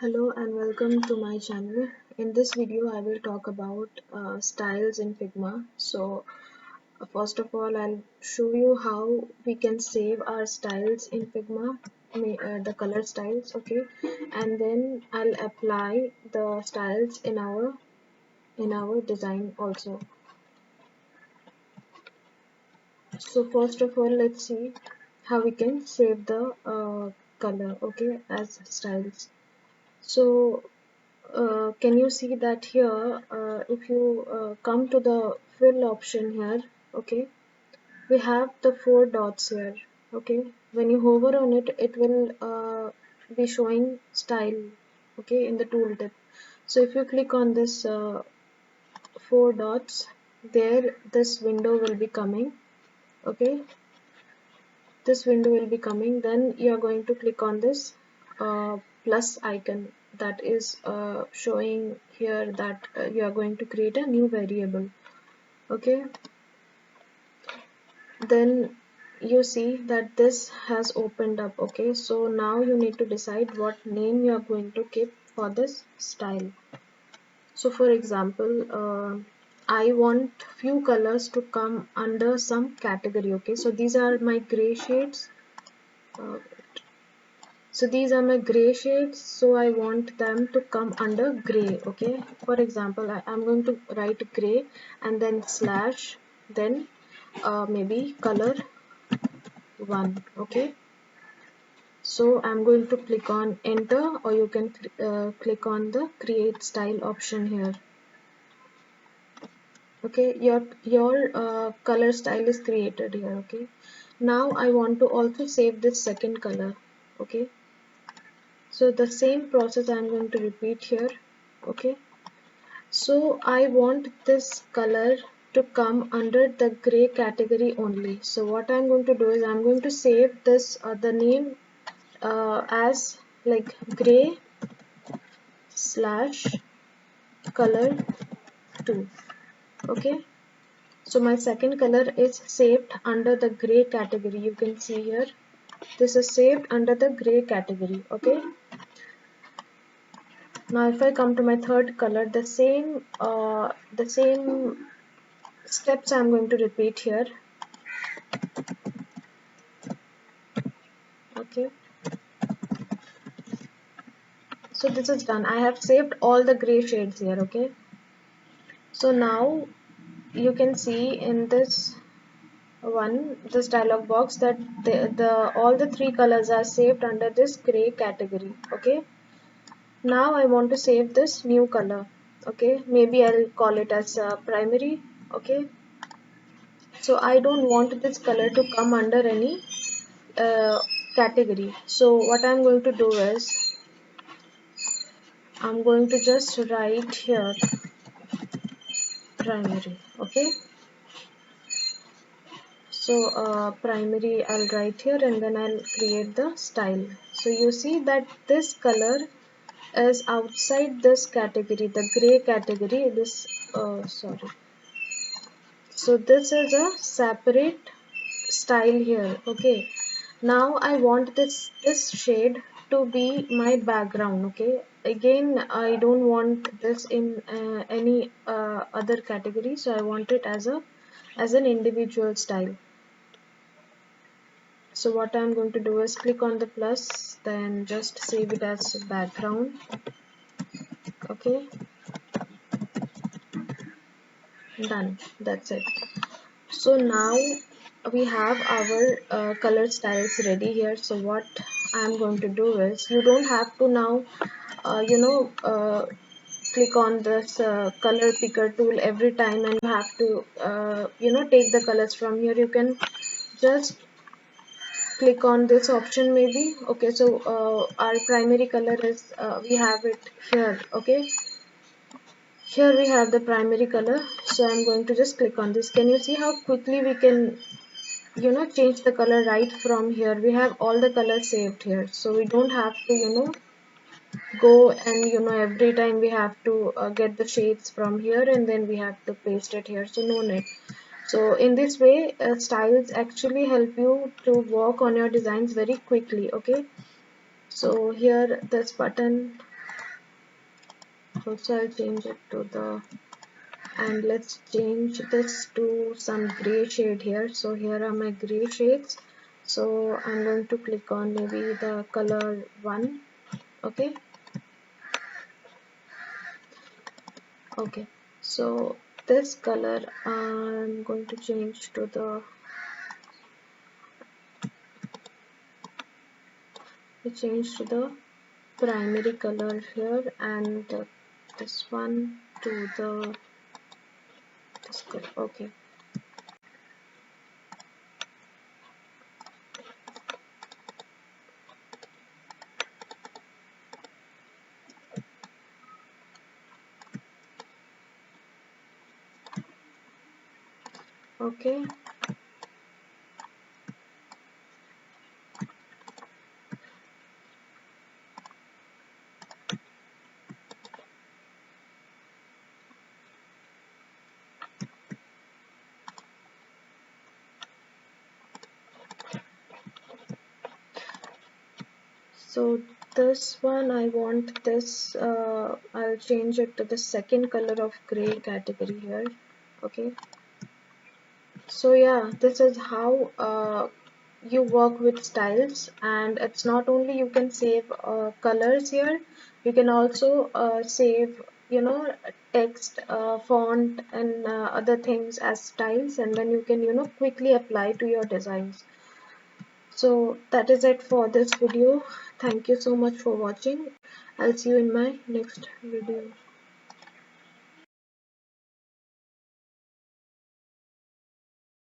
Hello and welcome to my channel. In this video I will talk about styles in Figma. First of all I'll show you how we can save our styles in Figma, the color styles, okay? And then I'll apply the styles in our design also. So first of all, let's see how we can save the color, okay, as styles. So can you see that here, if you come to the fill option here, okay, we have the four dots here, okay. When you hover on it, it will be showing style, okay, in the tooltip. So if you click on this four dots, there this window will be coming, okay. This window will be coming. Then you are going to click on this plus icon that is showing here that you are going to create a new variable, okay. Then you see that this has opened up, okay. So now you need to decide what name you are going to keep for this style. So for example, I want few colors to come under some category, okay. So these are my gray shades. So these are my gray shades, so I want them to come under gray, okay. For example, I'm going to write gray and then slash, then maybe color 1, okay. So I'm going to click on enter, or you can click on the create style option here, okay. Your color style is created here, okay. Now I want to also save this second color, okay. So the same process I'm going to repeat here, okay. So I want this color to come under the gray category only. So what I'm going to do is I'm going to save this the name as like gray slash color 2, okay. So my second color is saved under the gray category. You can see here this is saved under the gray category, okay. Now if I come to my third color, the same steps I'm going to repeat here, okay. So this is done. I have saved all the gray shades here, okay. So now you can see in this dialog box that the all the three colors are saved under this gray category, okay. Now I want to save this new color, okay. Maybe I'll call it as primary, okay. So I don't want this color to come under any category. So what I'm going to do is I'm going to just write here primary, okay. So primary I'll write here and then I'll create the style. So you see that this color is outside this category, the gray category. Sorry. So this is a separate style here, okay. Now I want this shade to be my background, okay. Again, I don't want this in any other category, so I want it as an individual style. So what I'm going to do is click on the plus, then just save it as background, okay. Done, that's it. So now we have our color styles ready here. So what I'm going to do is, you don't have to now click on this color picker tool every time and you have to take the colors from here. You can just click on this option maybe, okay. So our primary color is we have it here, okay. Here we have the primary color, so I'm going to just click on this. Can you see how quickly we can change the color right from here? We have all the colors saved here, so we don't have to go and every time we have to get the shades from here and then we have to paste it here, so no need. So in this way, styles actually help you to work on your designs very quickly, okay. So here this button, Also I'll change it to the, and let's change this to some gray shade here. So here are my gray shades. So I'm going to click on maybe the color 1. Okay. Okay, so this color I'm going to change to the, primary color here, and this one to the, this color. Okay. Okay. So this one I want this. I'll change it to the second color of gray category here. Okay. So yeah, this is how you work with styles, and it's not only you can save colors here, you can also save, text, font, and other things as styles, and then you can, quickly apply to your designs. So that is it for this video. Thank you so much for watching. I'll see you in my next video.